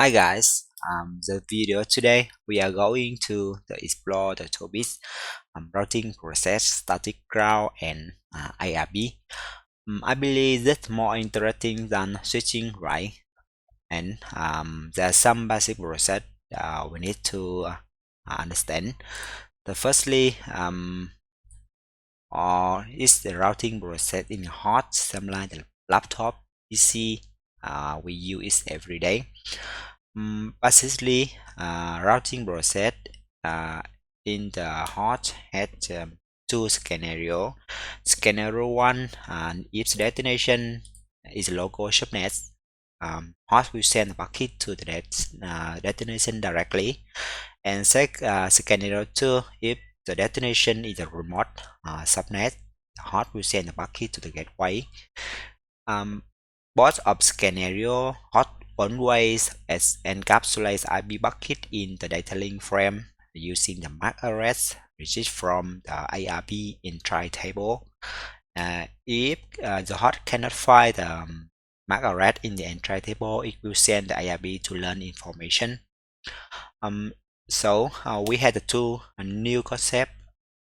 Hi guys, the video today we are going to explore the topics routing process, static route, and ARP. I believe that's more interesting than switching, right? And there are some basic process we need to understand. The firstly, or is the routing process in hot, similar like the laptop PC we use every day. Basically, routing process uh, in the hot had two scenario. Scenario one, if the destination is local subnet, hot will send a packet to the destination directly. And scenario two, if the destination is a remote subnet, the hot will send a packet to the gateway. Um, Both of scenario hot always encapsulates IP bucket in the data link frame using the MAC address received from the ARP entry table. If the hot cannot find the MAC address in the entry table, it will send the ARP to learn information. We had the two new concept.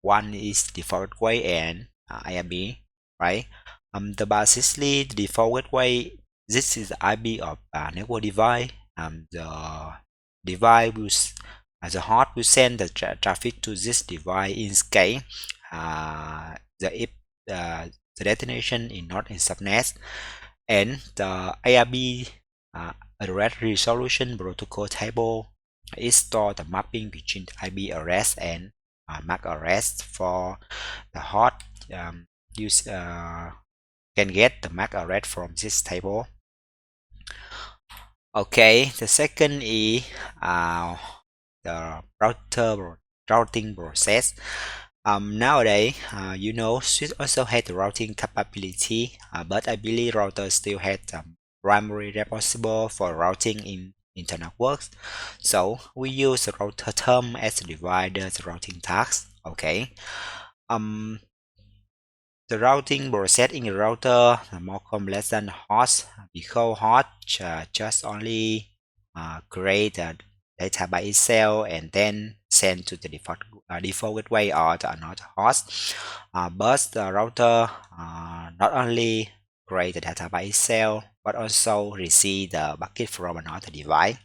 One is default gateway and ARP, right? The default gateway. This is the IP of network device. The device will the host will send the traffic to this device in scale. If the destination is not in subnet, and the ARP address resolution protocol table is store the mapping between the IP address and MAC address for the host. Use can get the MAC address from this table. Okay, the second is the routing process. Nowadays, Swift also had the routing capability, but I believe routers still had primary responsible for routing in networks. So we use the router term as a divider the routing task. Okay. Um, the routing process in a router more complex than host because host just only create the data by itself and then send to the default gateway or to another host. But the router not only create the data by itself but also receive the bucket from another device.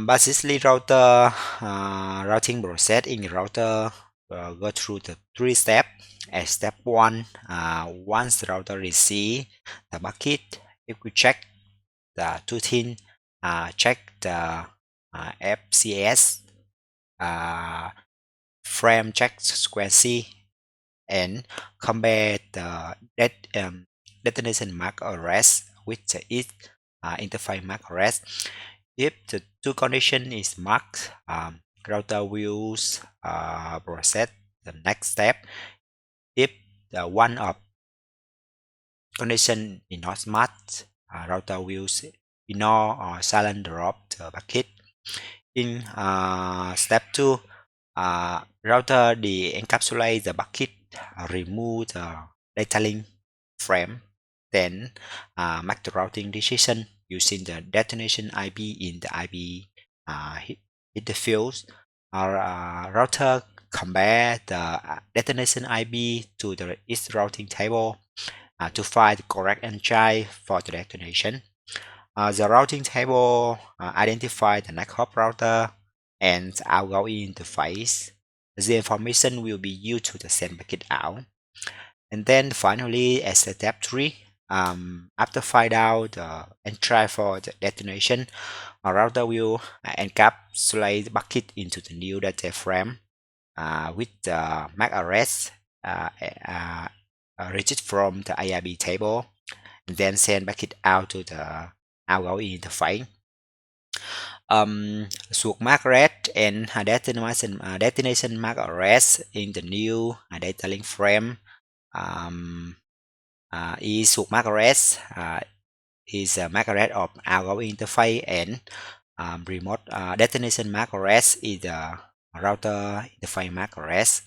Basically, routing process in router go through the three steps. At step one, once the router receive the bucket, it will check the two things, check the FCS, uh, frame check frequency, and compare the destination MAC address with the interface MAC address. If the two condition is marked, router will process the next step. If the one of condition is not met, router will ignore or silent drop the bucket. In step 2, router encapsulate the bucket, remove the data link frame, then make the routing decision using the destination IP in the IP interface. Our router compare the destination IP to the its routing table to find the correct entry for the destination. The routing table identify the next hop router and outgoing interface. The information will be used to send packet out. And then finally, as a step 3, after find out the entry for the destination, a router will encapsulate the bucket into the new data frame with the MAC address reached from the ARP table, and then send packet out to the outgoing interface. Suộc MAC address and destination MAC address in the new data link frame. Is suộc MAC address is a MAC address of outgoing interface, and remote destination MAC address is the router interface MAC address.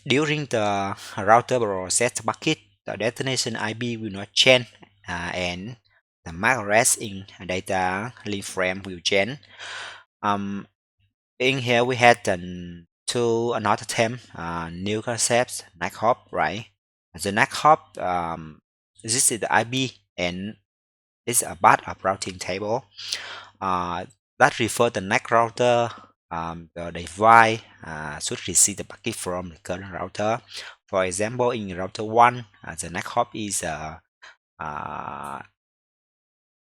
During the router process bucket, the destination IP will not change and the MAC address in data link frame will change. In here we had two another term, new concepts, NAC hop, right? The NAC hop, this is the IP and it's a part of routing table. That refer the NAC router. The device should receive the packet from the current router. For example, in router 1, the NAC hop is uh,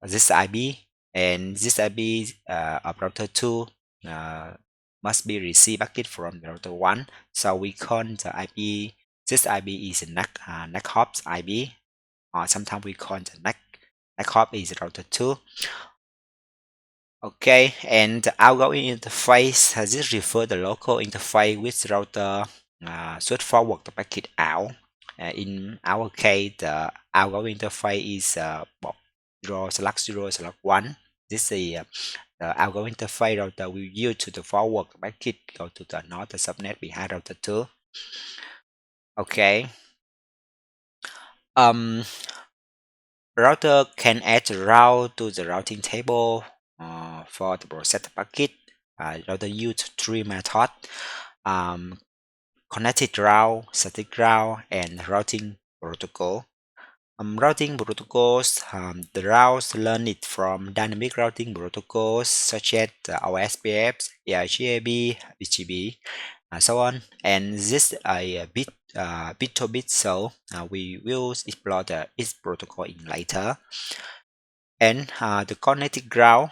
this IP, and this IP of router 2 uh, must be receive packet from the router 1. So we call the IP, this IP is NAC hop's IP, or sometimes we call the NAC hop is router 2. Okay, and the outgoing interface, this refer the local interface which router should forward the packet out. In our case, the outgoing interface is 0/0/1. This is the outgoing interface router will use to forward the packet go to the another subnet behind router 2. Okay. Router can add a route to the routing table for the process packet. Router use three methods: connected route, static route, and routing protocol. Routing protocols, the routes learned from dynamic routing protocols such as OSPF, ARGAB, BGP, and so on. And this a bit to bit, so we will explore each protocol in later. And the connected route,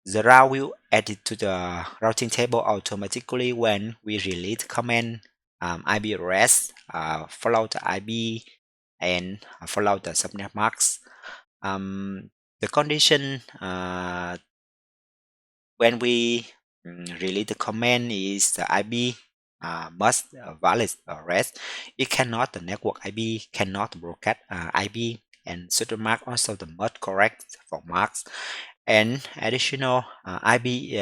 the route will add it to the routing table automatically when we release the command IP address, follow the IP, and follow the subnet marks. The condition when we release the command is the IP must valid rest. It cannot, the network IP cannot broadcast IP, and certain mark also the must correct for marks. And additional IP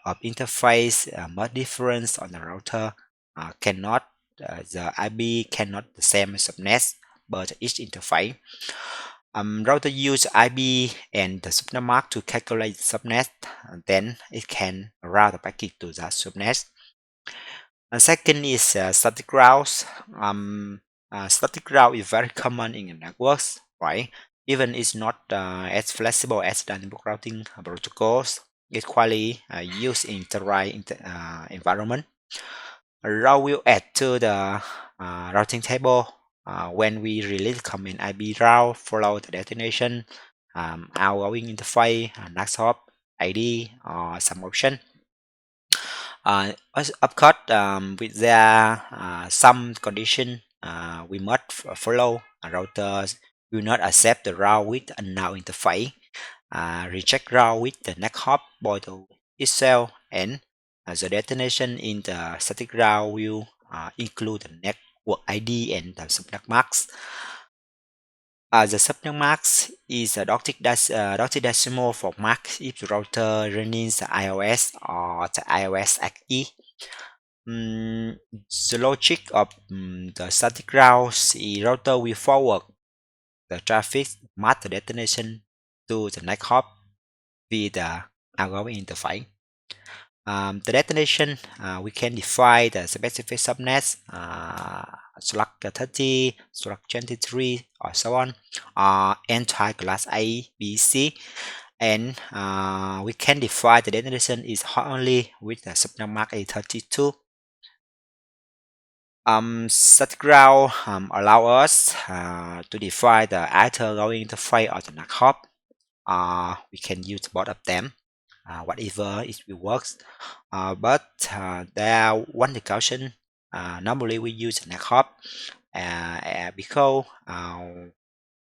of interface must difference on the router cannot the IP cannot the same subnet but each interface. Router use IP and the subnet mark to calculate the subnet, and then it can route the packet to that subnet. And second is static routes. Static route is very common in networks, right? Even it's not as flexible as dynamic routing protocols. It's quite used in the right environment. A route will add to the routing table when we release command IP route follow the destination, outgoing interface, NAC hop, ID, or some option. Of course, with there some condition we must follow. Routers will not accept the route with unknown interface, reject route with the NAC hop bottle itself, and the destination in the static route will include the network ID and the subnet marks. The subnet marks is a dotted decimal for mark if the router running the iOS or the iOS XE. The logic of the static routes is router will forward the traffic master destination to the next hop via the outgoing interface. The destination we can define the specific subnets, slug 30, slug 23, or so on, entire class A, B, C, and we can define the destination is only with the subnet mark A32. Static route allow us to define the outgoing interface or the NAC hop. We can use both of them, whatever it will works. But there one caution. Normally we use NAC hop because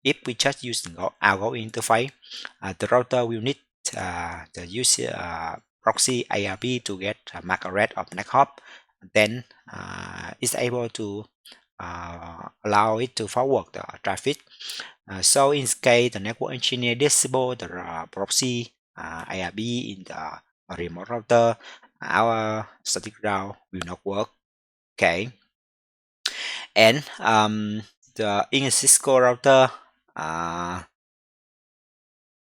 if we just use the outgoing interface, the router will need the use proxy ARP to get a MAC address of NAC hop. Then it's able to allow it to forward the traffic. So in this case, the network engineer disable the proxy ARP in the remote router. Our static route will not work. Okay, and the in a Cisco router, uh,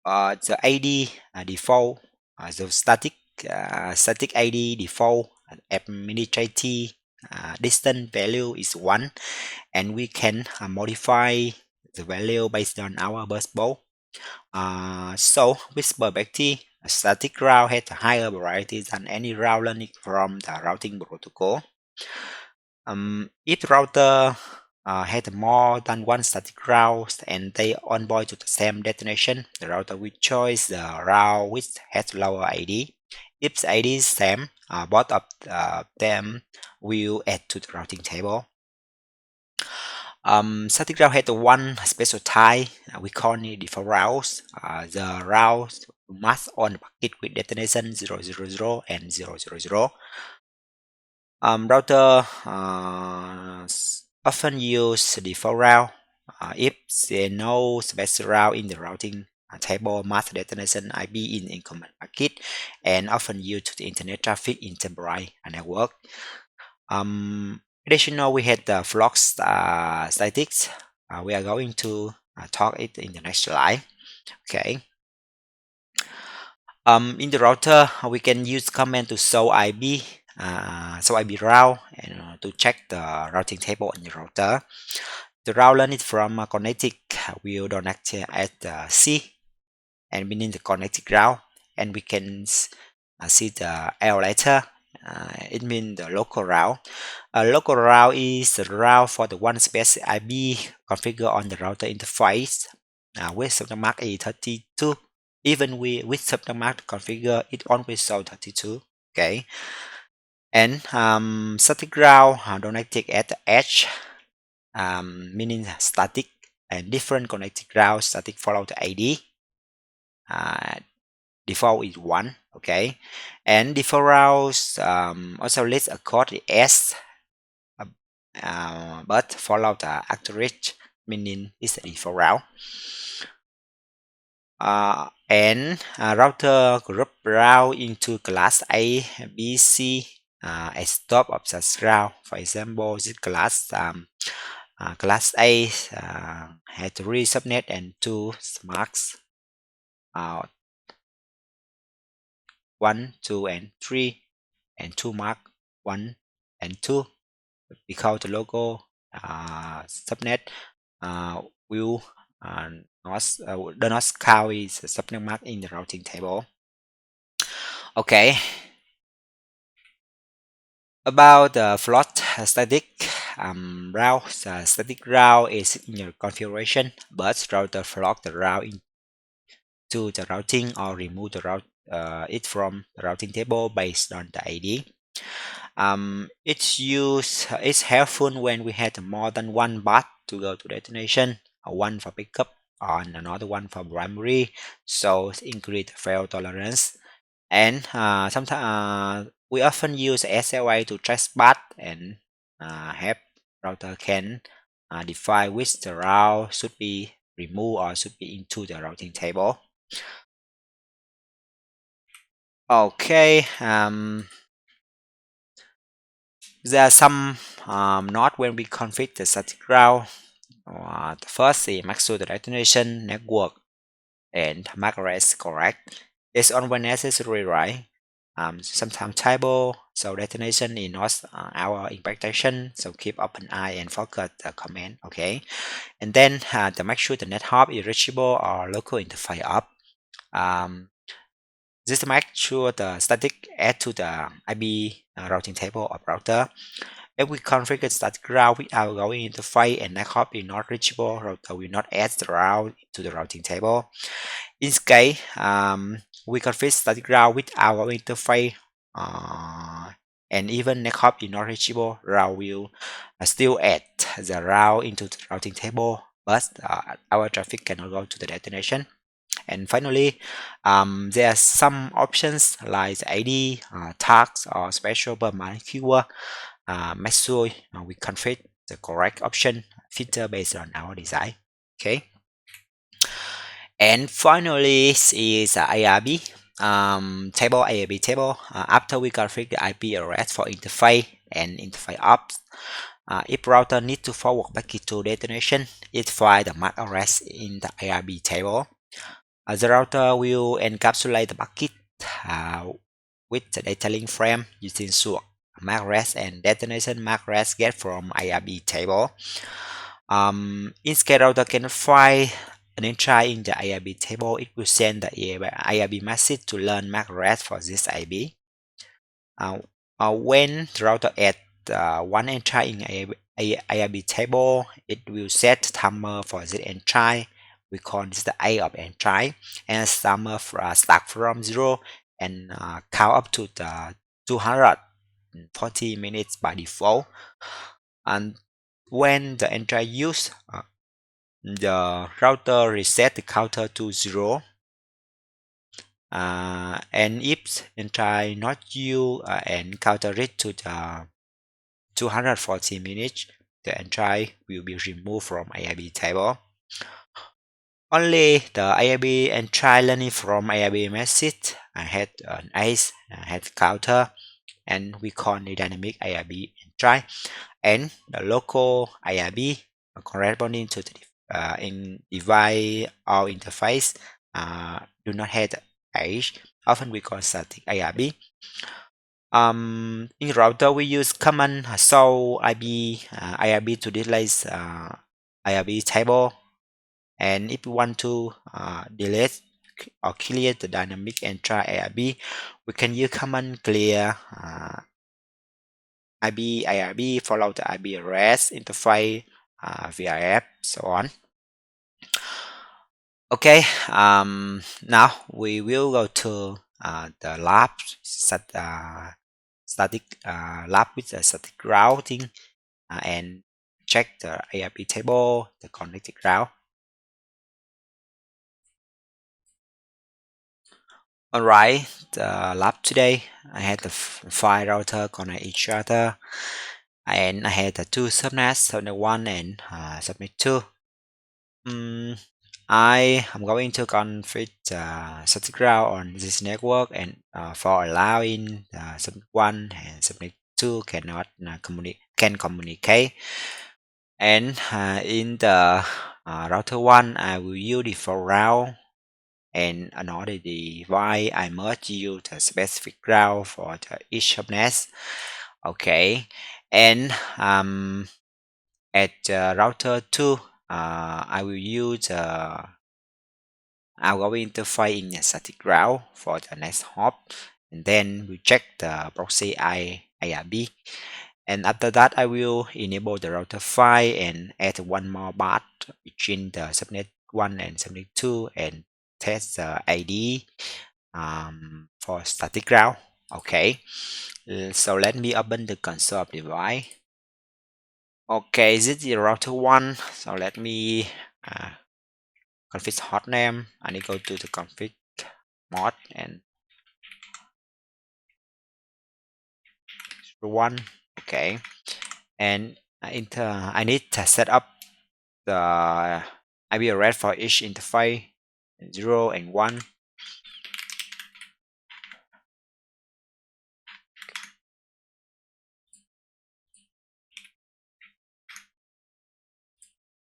the ID default, the static ID default administrative distance value is 1, and we can modify the value based on our bus bowl. So with perspective, a static route has a higher variety than any route learning from the routing protocol. If router had more than one static route and they onboard to the same destination, the router will choose the route which has lower ID. If the ID is same, both of them will add to the routing table. Static route has one special type, we call it default routes. The route must on the packet with destination 000 and 000. Router often use default route if there no special route in the routing table must destination IP in incoming packet, and often used to the internet traffic in temporary network. Additional, we had the flux statics. We are going to talk it in the next slide. Okay. In the router, we can use command to show IP route and to check the routing table in the router. The route learned from connected will connect at C and meaning the connected route, and we can see the L letter. It means the local route. A local route is the route for the one specific IP configured on the router interface with subnet mark E32. Even with subnet mark configured, it always shows 32. Okay. And static route connected at the edge, meaning static, and different connected route static follow the ID. Default is 1. Okay. And default routes also list a code S, but follow the asterisk, meaning it's a default route. And router group route into class A, B, C as top of such route. For example, this class class A had 3 subnet and 2 marks. 1, 2, and 3, and 2 mark 1 and 2, because the logo subnet will do not count is subnet mark in the routing table. Okay. About the float static route, static route is in your configuration, but router float the route into the routing or remove the route it from the routing table based on the ID. It's helpful when we had more than one path to go to destination, one for pickup and another one for primary, so increase fail tolerance. And sometimes we often use SLA to trace path and have router can define which the route should be removed or should be into the routing table. Okay. There are some note when we configure the static route. The first is make sure the destination network and MAC address correct. It's on when necessary, right? Sometimes table, so destination is not our expectation, so keep open eye and focus the command. Okay, and then to make sure the net hop is reachable or local interface up. Just make sure the static add to the IP routing table of router. If we configure static route with outgoing interface and net hop is not reachable, router will not add the route to the routing table. In this case, we configure static route with outgoing interface and even net hop is not reachable, route will still add the route into the routing table, but our traffic cannot go to the destination. And finally, there are some options like the ID, tags, or special permanent keyword. Make sure we configure the correct option filter based on our design. Okay. And finally is ARP table. ARP table. After we configure the IP address for interface and interface ops, If router need to forward packet to destination, it find the MAC address in the ARP table. The router will encapsulate the packet with the data link frame using source MAC address and destination MAC address get from ARP table. Instead router cannot find an entry in the ARP table, it will send the ARP message to learn MAC address for this IP. When the router add one entry in ARP table, it will set timer for this entry. We call this the A of entry, and timer start from 0 and count up to the 240 minutes by default. And when the entry used, the router reset the counter to 0. And if entry not used and counter it to the 240 minutes, the entry will be removed from ARP table. Only the ARP entry learning from ARP message had an ACE, had counter, and we call the dynamic ARP entry, and the local ARP corresponding to the in device or interface do not have ACE. Often we call static ARP. In router we use command show IRB to display IRB table, and if we want to delete or clear the dynamic entry IRB, we can use command clear IRB follow the IRB address interface VRF, so on. Okay, now we will go to the lab static lab with a static routing and check the ARP table, the connected route. Alright, the lab today, I had the 5 router connect each other, and I had the 2 subnets, subnet 1 and subnet 2. I am going to configure static route on this network, and for allowing subnet 1 and subnet 2 cannot communicate. And in the router 1, I will use default route, and another device I must use the specific route for each subnet. Okay, and at router 2, I will use outgoing interface in a static route for the next hop, and then we check the proxy ARP, and after that I will enable the router file and add one more path between the subnet 1 and subnet 2 and test the ID for static route. Okay, so let me open the console of device. Okay, this is the router 1, so let me config host name. I need to go to the config mod and 1. Okay, and I need to set up the IP address for each interface 0 and 1.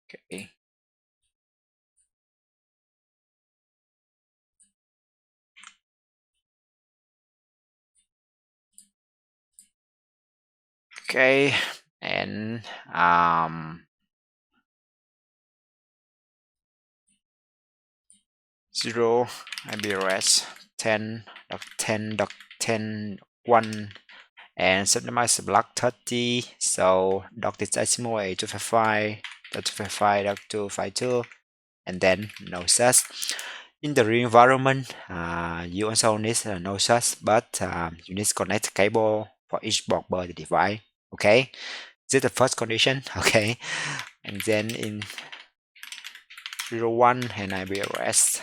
Okay. Okay, and 0 IP address 10.10.10.1 and subnetmask block 30, so .decimal 255.255.252, and then no such. In the real environment, you also need no such, but you need to connect cable for each board by the device. Okay, this is the first condition. Okay, and then in 01 and IP address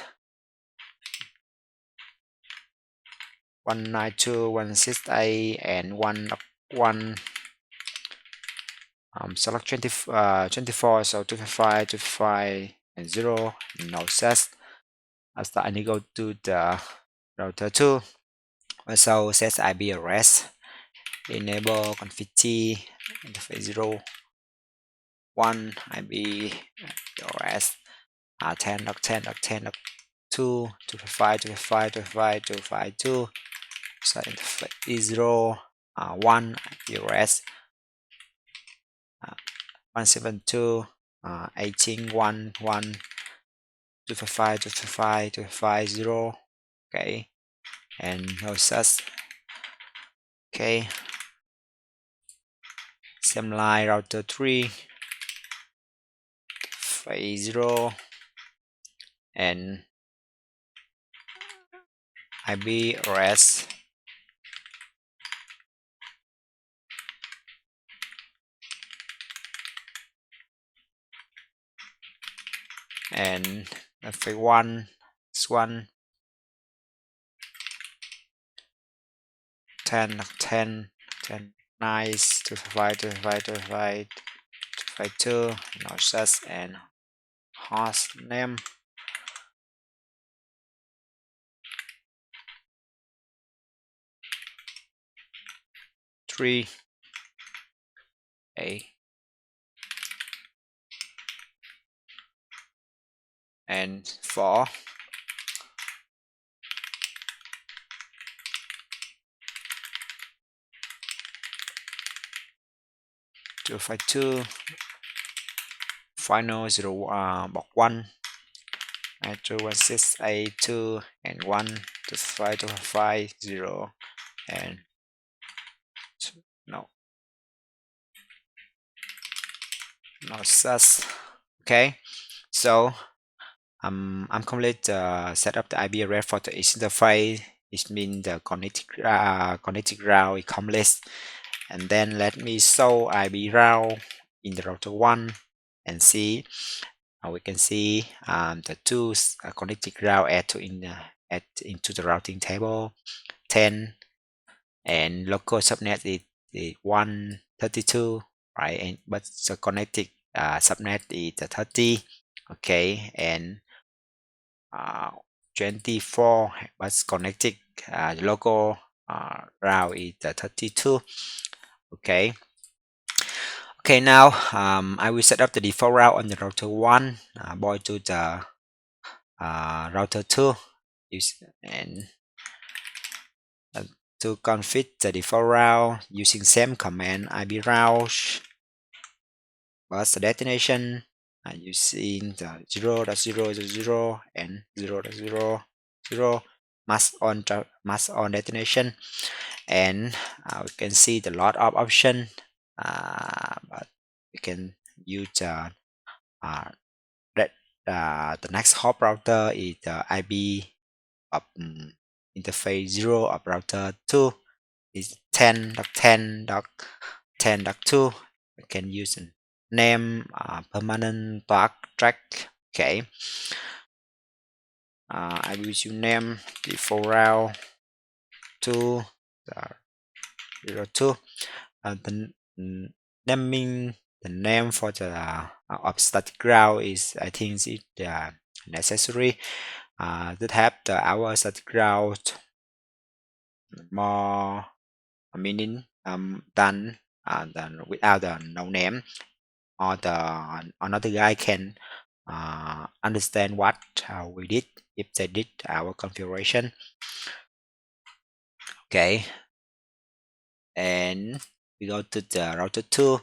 192.168 and 1.1 select 24, so 255 and 0, no such. After I need to go to the router 2, also set IP address, enable config T interface 0, 1 IP address 10.10.10.2 255 so interface is 0 1 address 172 18 1 255 0. Okay, and no such. Okay, same line router 3 phase 0 and IP address and phase 1 this one 10 10 10 nice 255 no such and host name 3 A and 4 252 final 0 box 1 216 A2 and 1 255 0 and no such. Okay, so I'm complete set up the IP address for the each interface. It means the connected route is complete, and then let me show IP route in the router 1 and see. We can see the two connected route add into the routing table 10 and local subnet is 132, right? And but the connected subnet is 30. Okay, and 24 but connected local route is 32. Okay. Okay, now I will set up the default route on the router 1, point to the router 2, and to configure the default route using same command IP route, but the destination using the 0.0.0 and 0.0.0 mask on destination, and we can see the lot of option, but we can use the next hop router is the IP of interface 0 of router 2 is 10.10.10.2. We can use a name permanent track. Okay, I will use name default route 2 02. The naming the name for the of static route is I think it necessary that have the our static route more meaning than without the no name, or the another guy can understand what we did if they did our configuration. Okay, and we go to the router 2.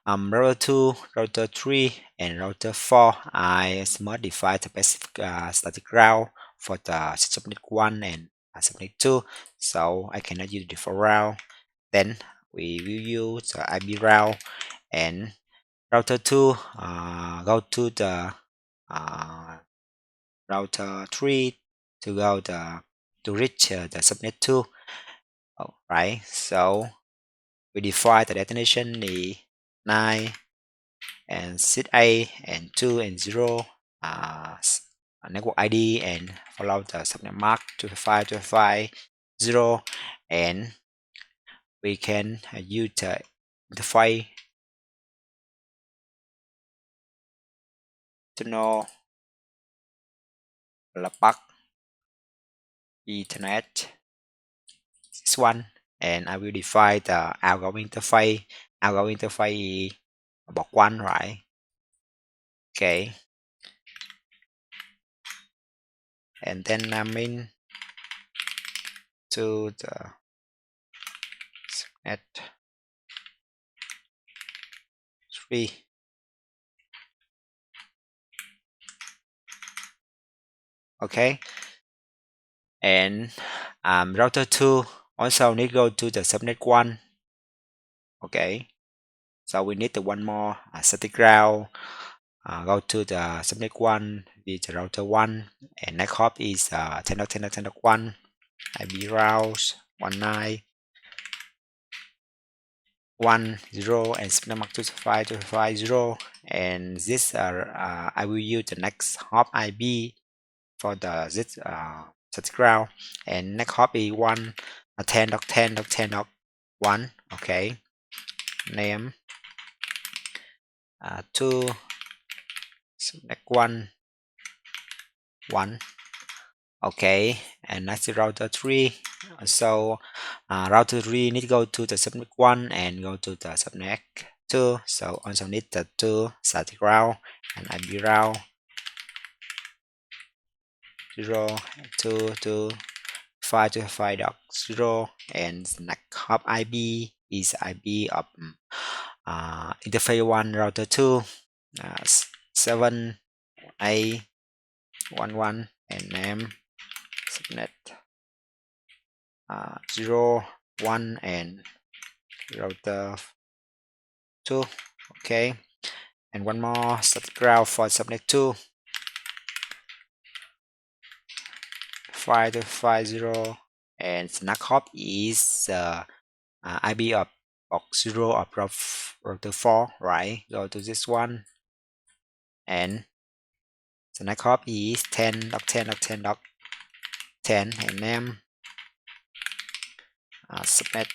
Router 2, router 3, and router 4. I modify the basic static route for the subnet 1 and subnet 2, so I cannot use the default route. Then we will use the IP route, and router 2 go to the router 3 to go to reach the subnet 2. Right, so we define the destination is 9 and seed A and 2 and 0 network ID, and follow the subnet mark 255 0, and we can use the interface to know the path Ethernet this one, and I will define the outgoing interface. Outgoing interface is box 1, right? Okay, and then I'm in to the net 3. Okay, and router 2 also need go to the subnet 1. Okay, so we need the one more static ground. Go to the subnet 1 with the router 1, and next hop is 10.10.10.1 IP routes 19.1.0 and subnet mark 255.255.0, and this I will use the next hop IP for the this static ground, and next hop is 10.10.10.1. Okay, name 2 subnet 1 1. Okay, and that's the router 3. So router 3 need to go to the subnet 1 and go to the subnet 2. So also need the 2 static route and IP route 0 2 2 5 to 5.0, and the next hop IP is IP of interface 1 router 2 7 A 11 and name subnet 0 1 and router 2. Okay, and one more static ground for subnet 2 5 to 50, and snack hop is IP of box 0 of router 4, right? Go to this one, and snack hop is 10.10.10.10 and name subnet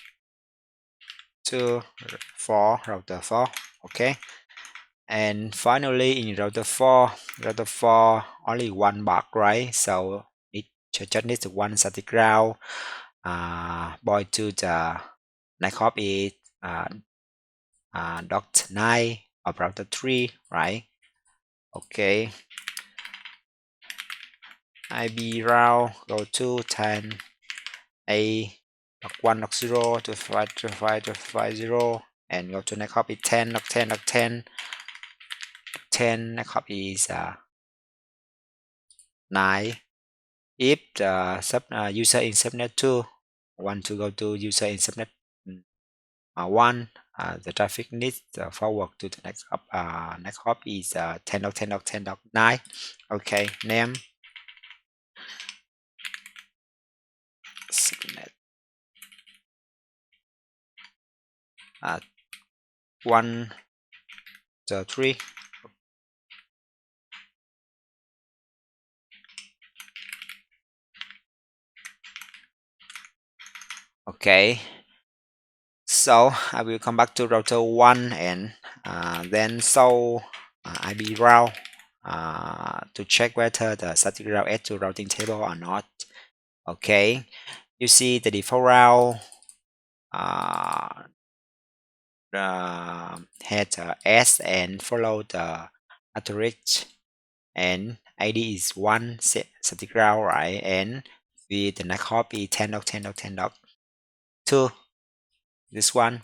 2 4 router 4. Okay, and finally in router 4 only one box, right? So it just needs one static ground point to the next hop is dot 9 of router 3, right? Okay, IP route go to 10 A dot 1 dot 0 to 5 to 5 to 50, and go to next hop is 10 dot 10 dot 10 10. Next hop is 9. If the user in subnet 2 want to go to user in subnet 1, the traffic needs forward to the next hop is 10.10.10.9. Okay, name subnet 1 to 3. Okay, so I will come back to router 1 and then show IP route to check whether the static route adds to routing table or not. Okay, you see the default route had S and follow the asterisk, and ID is 1 static route, right? And with the next hop is 10.10.10.2, this one,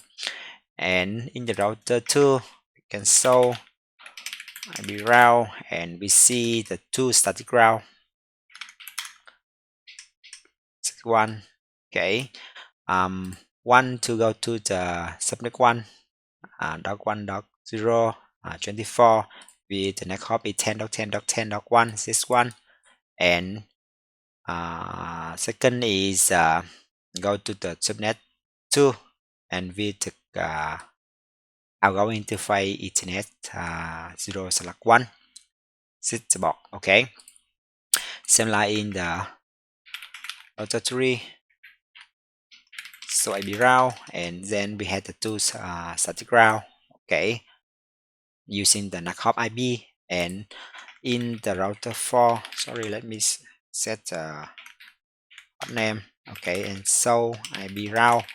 and in the router 2 we can show IP route, and we see the 2 static route, one. Okay, one to go to the subnet 1 dot 1 dot 0 24 with the next hop is 10.10.10.1, this one, and second is go to the subnet 2 and with the outgoing interface Ethernet 0/1 switch box. Okay, same like in the router 3. So IP route, and then we had the 2 static route. Okay, using the NAC hop IP, and in the router 4, sorry, let me set name. Okay, and so IP route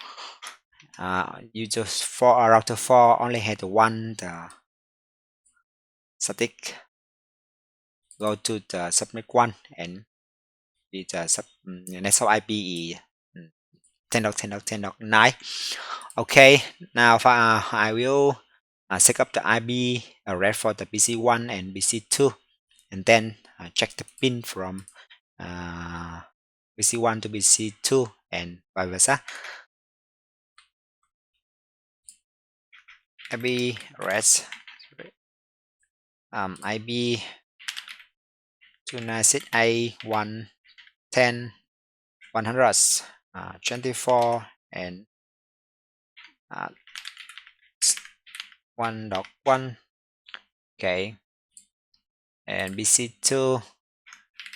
you just for router 4 only had one the static go to the subnet 1 and the next IP is 10.10.10.9. Okay, now I will set up the IP address for the PC1 and PC2, and then check the pin from PC1 to PC2 and vice versa. IP address IP 2968 124 and 1.1. Okay, and BC2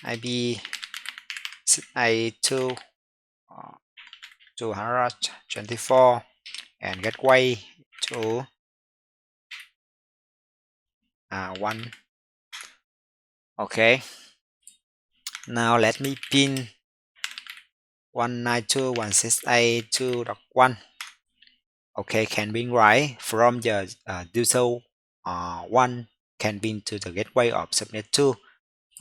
IP A2 224 and gateway to 1. Okay, now let me pin 192.168.2.1. Okay, can be right from the user 1 can pin to the gateway of subnet 2.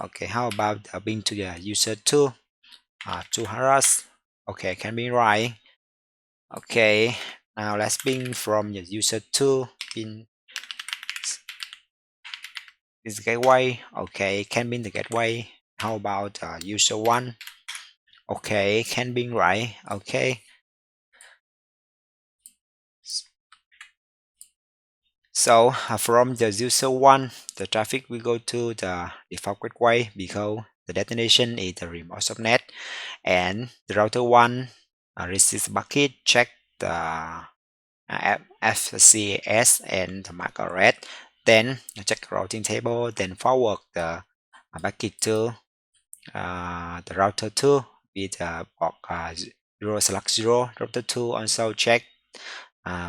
Okay, how about pin to the user 2 200. Okay, can be right. Okay, now let's pin from the user 2 pin this gateway. Okay, can pin the gateway. How about user 1? Okay, can be right. Okay, so from the user 1 the traffic will go to the default gateway because the destination is the remote subnet, and the router 1 receives bucket, check the FCS and the MAC address, then check the routing table, then forward the bucket to the router 2 with port 0/0. Router 2 also check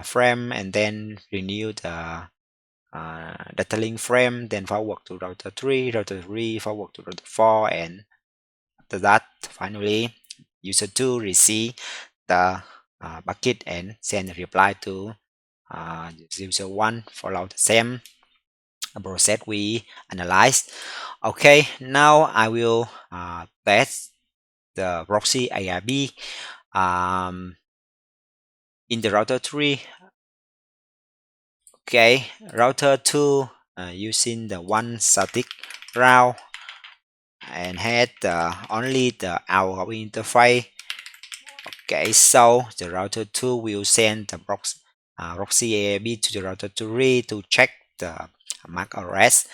frame and then renew the data link frame, then forward to router 3 forward to router 4, and after that finally user 2 receive the bucket and send a reply to user 1, follow the same process we analyzed. Okay, now I will test the proxy ARP in the router 3. Okay, router 2 using the one static route and had only the outgoing interface. Okay, so the router 2 will send the proxy ARP to the router 3 to check the MAC address.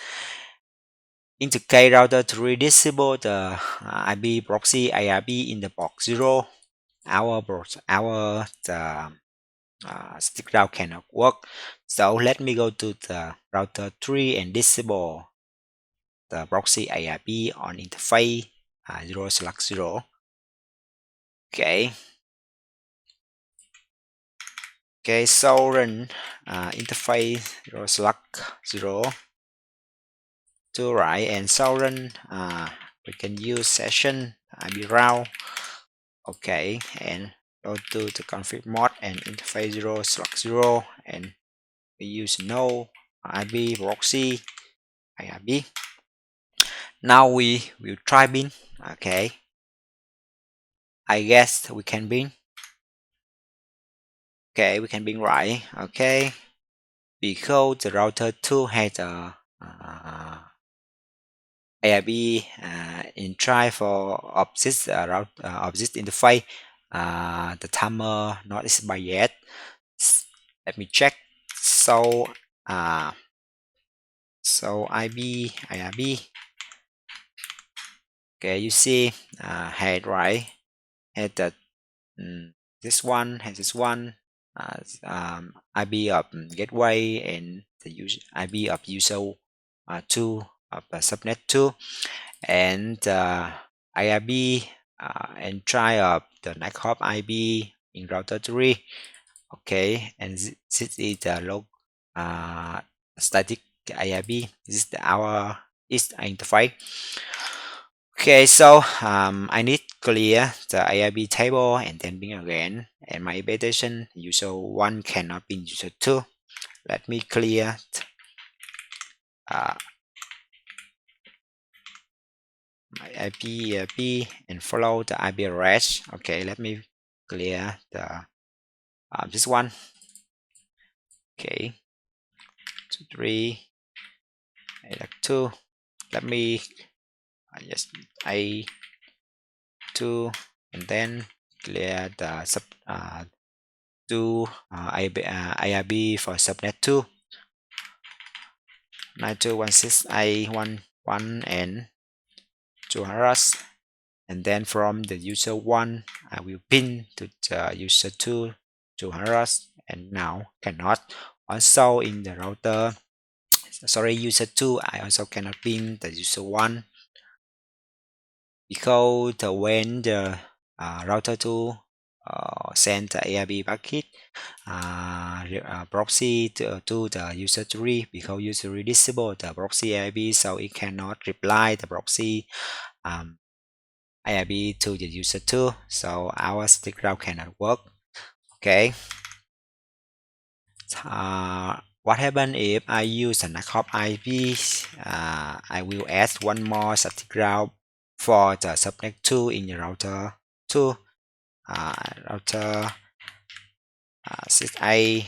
In the case router 3 disable the IP proxy ARP in the port 0, our stick route cannot work. So let me go to the router 3 and disable the proxy ARP on interface 0/0. Okay. Okay, so run interface 0/0 to right, and so run we can use session IP route. Okay, and go to the config mode and interface 0/0, and we use no IP proxy IRP. Now we will try bin. Okay, I guess we can bin. Okay, we can bin right. Okay, because the router 2 has a ARP in try for object route object interface. The timer not expired yet. Let me check. So IB IRB. Okay, you see had right, had the this one has this one IP of gateway and the IP of user 2 of subnet 2, and IRB and try of the next hop IP in router 3. Okay, and this is the log static IRB. This is our interface. Okay, so I need clear the ARP table and then bin again, and my expectation user 1 cannot be user 2. Let me clear my IP and follow the IP address. Okay, let me clear the this one. Okay, 2 let me just A2 and then clear the sub ARB for subnet 2 92.168.1.1 and 200, and then from the user 1 I will pin to the user 2 200, and now cannot also in the router, sorry, user 2 I also cannot pin the user 1 because when the router 2 send the ARP packet proxy to the user 3, because user 3 disable the proxy ARP, so it cannot reply the proxy ARP to the user 2, so our static route cannot work. Okay, what happen if I use a knockoff IP? I will add one more static route for the subnet 2 in the router 2, router 6A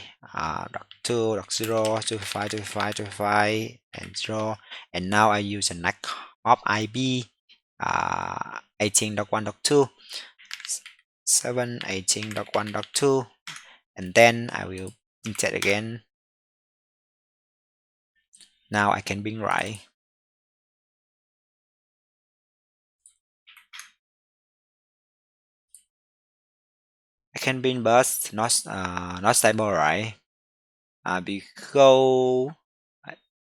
dot 2 dot 0 255 255 255 and 0, and now I use a knockoff IP 18.1.2 7 18.1.2, and then I will insert again. Now I can bring right. I can bring burst not stable, right? Because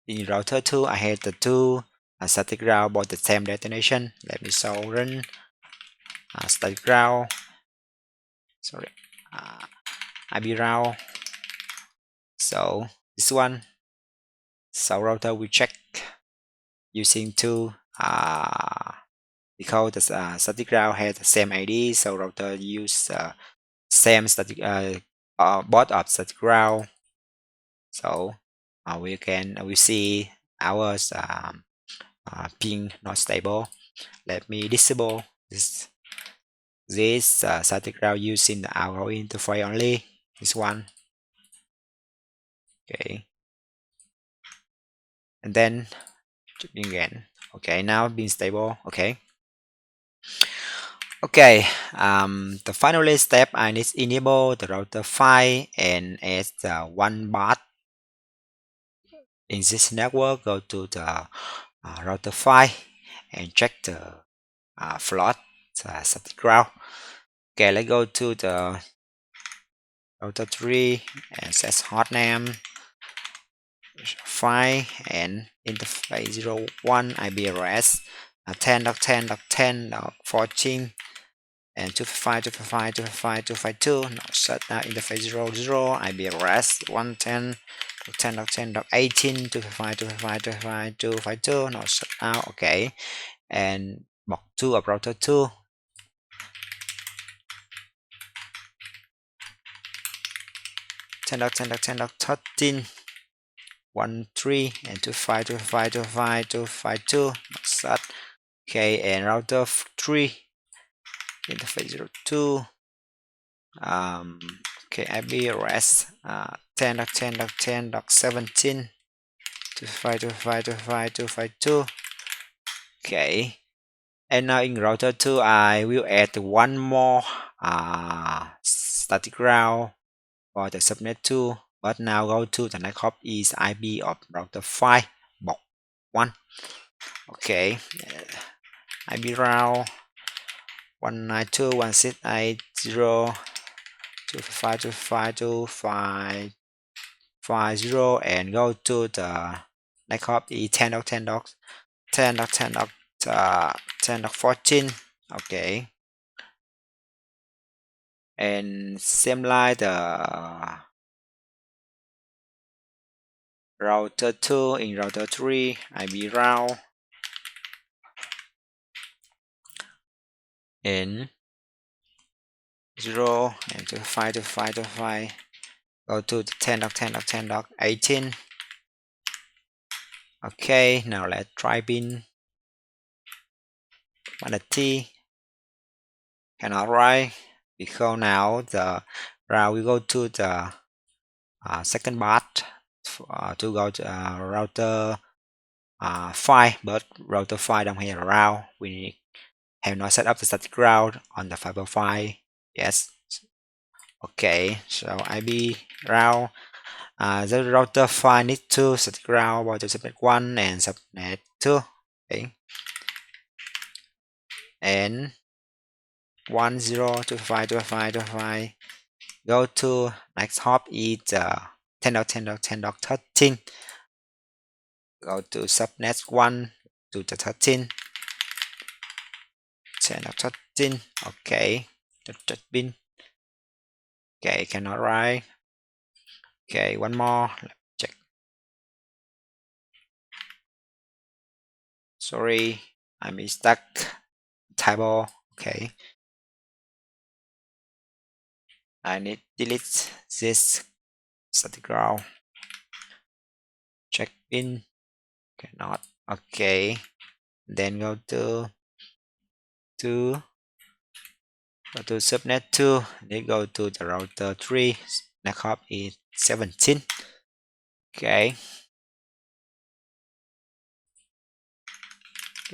in router 2 I have the two static route for the same destination. Let me show run static route, sorry, IP route. So this one, so router will check using two because the static route has the same ID, so router use same static both of static route. So we see ours ping not stable. Let me disable this static route using the our interface only. This one. Okay, and then again. Okay, now being stable. Okay. Okay, the final step I need to enable the router 5 and add the one baud in this network. Go to the router 5 and check the float static route. Okay, let's go to the router 3 and set hot name 5 and interface 01 IP address 10.10.10.14 and 255.255.252. Now set now interface 00 IP address 110.10.10.18 255.255.252. Now set now. Okay, and box 2 of router 2 10.10.10.13 13 and 255.255.252. Set. Okay, and router 3 interface 02 okay, IP address 10.10.10.17 255.255.252. Okay, and now in router 2 I will add one more static route for the subnet 2, but now go to the knockoff is IP of router 5 box 1. Okay, IP route 192.168.0.255.255.255.0 and go to the knockoff is 10.10.10.10.14. Okay, and same like the router 2 in router 3 IP route in 0 and 255.255. Go to the 10.10.10.18. Okay, now let's try pin minus T cannot write because now the route we go to the second part to go to router 5, but router 5 don't have a route. We have not set up the static route on the fiber file. Yes. Okay, so IP route. The router 5 need to static route about subnet 1 and subnet 2. Okay. And 10.25.25.25 go to next hop is 10.10.10.13. Go to subnet 1 to the 13. 10.13. Okay. Just bin. Okay, cannot write. Okay, one more. Let's check. Sorry, I'm stuck. Table. Okay. I need delete this static route. Check in. Cannot. Okay. Then go to subnet 2. Then go to the router 3. Next hop is 17. Okay.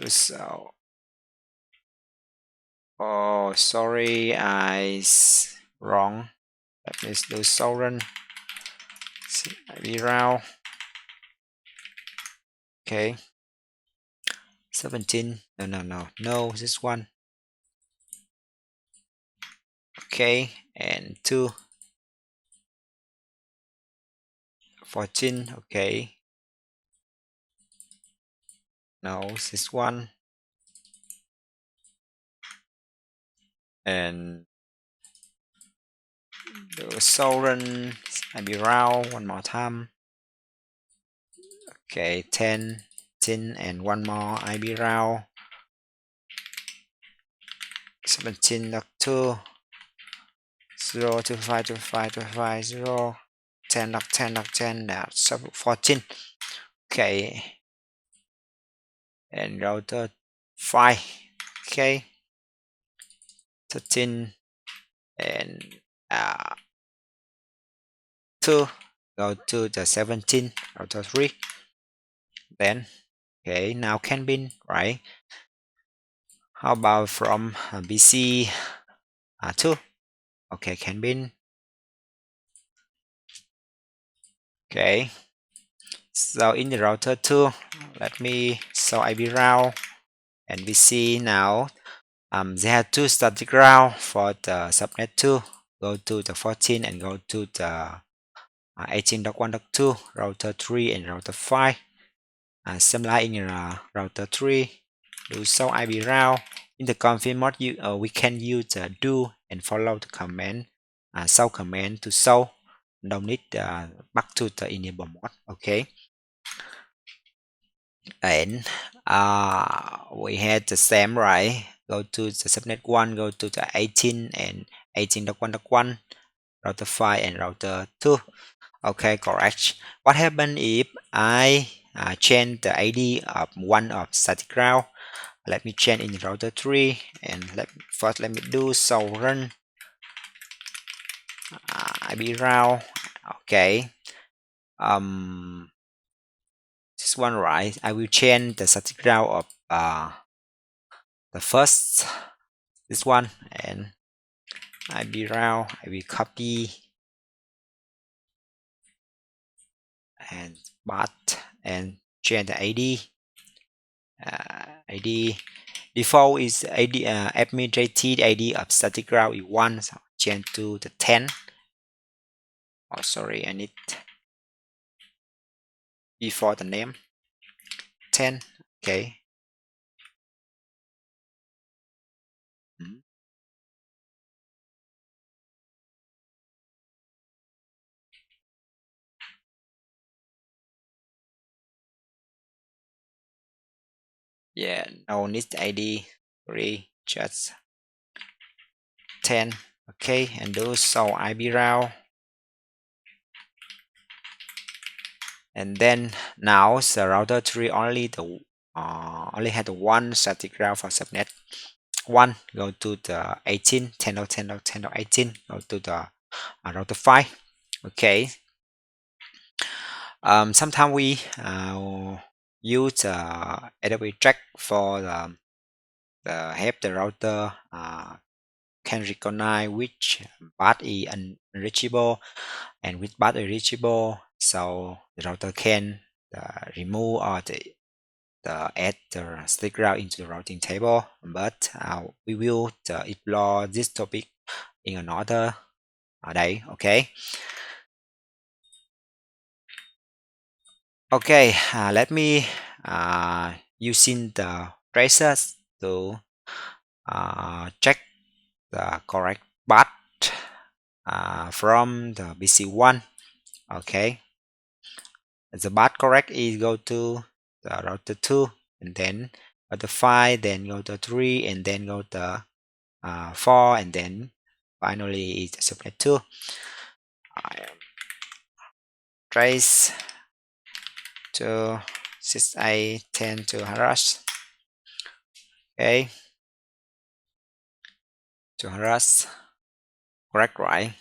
So oh, sorry, wrong. Let me do sovereign. IP route. Okay. 17. No, this one. Okay, and 2. 14. Okay. No, this one. And the sovereign IP route one more time. Okay, 10 and one more IP route 17.2 0.25 0 10.10 that's 14. Okay, and router 5. Okay, 13 and 2 go to the 17 router 3. Then okay, now can bin, right? How about from BC 2? Okay, can bin. Okay, so in the router 2, let me show IP route and BC now. They have 2 static route for the subnet 2. Go to the 14 and go to the 18.1.2 router 3 and router 5. Similar in router 3. Do show IP route. In the config mode, we can use the do and follow the command, show command to show. Don't need back to the enable mode. Okay. And we had the same, right? Go to the subnet 1, go to the 18 and 18.1.1 router 5 and router 2. Okay, correct. What happened if I change the ID of one of static route? Let me change in router 3 and first let me do sovereign IP route. Okay. This one, right? I will change the static route of the first, this one, and IP route. I will copy and path and change the ID. ID default is ID administrative ID of static route is 1, so change to the 10. Oh, sorry, I need before the name 10. Okay. Yeah, no need ID 3, just 10. Okay, and do so IP route. And then now the router 3 only the only had one static route for subnet 1, go to the 18, 10.10.10.18, go to the router 5. Okay. Sometimes we use AWS track for the help the router can recognize which path is unreachable and which path is reachable, so the router can remove or add the stick route into the routing table. But we will explore this topic in another day. Okay, let me using the tracers to check the correct path from the BC1. Okay, the path correct is go to the router 2 and then router 5, then go to 3 and then go to 4 and then finally is the subnet 2. Trace to 6A 10 to harass. Okay, to harass correct, right?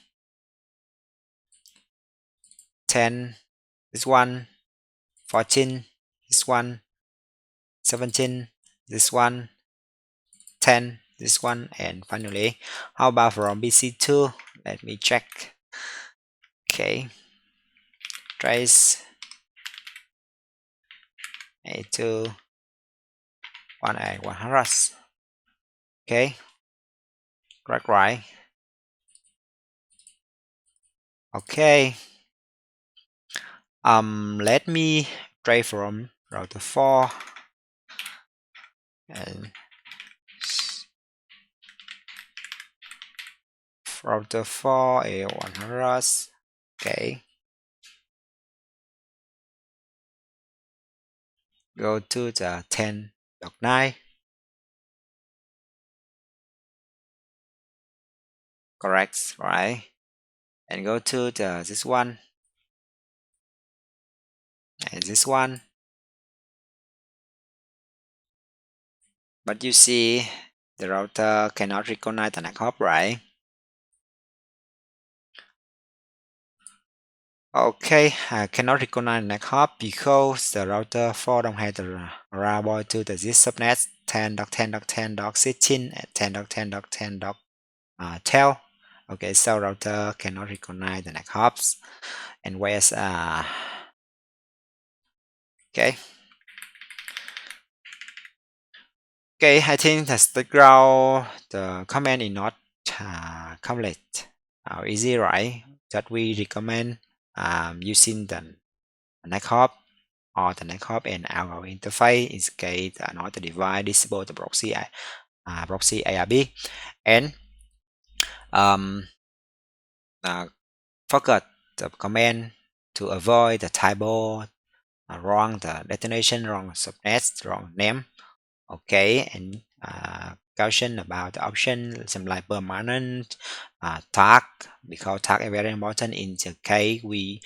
10 this one, 14 this one, 17 this one, 10 this one, and finally how about from BC2? Let me check. Okay, trace A2 1A 1 harass. Okay, correct, right? Okay, let me try from router 4 and router 4 A1 harass. Okay, go to the 10.9. Correct, right? And go to this one and this one. But you see the router cannot recognize the NAC hop, right? Okay, I cannot recognize the NAC hop because the router 4 don't have the route to the this subnet 10.10.10.16 and 10.10.10.12. Okay, so router cannot recognize the NAC hops. And where's okay. Okay, I think that's the ground. The comment is not complete easy, right? That we recommend using the NAC hop or the NAC hop and our interface in case another device disable the proxy ARP and um, forget the command to avoid the typo, wrong the destination, wrong subnet, wrong name. Okay, and caution about the option some like permanent tag, because tag is very important in the case we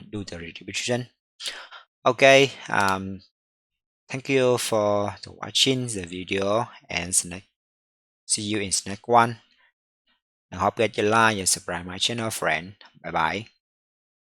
do the redistribution. Okay, thank you for watching the video and see you in the next one. I hope that you like and subscribe my channel, friend. Bye bye.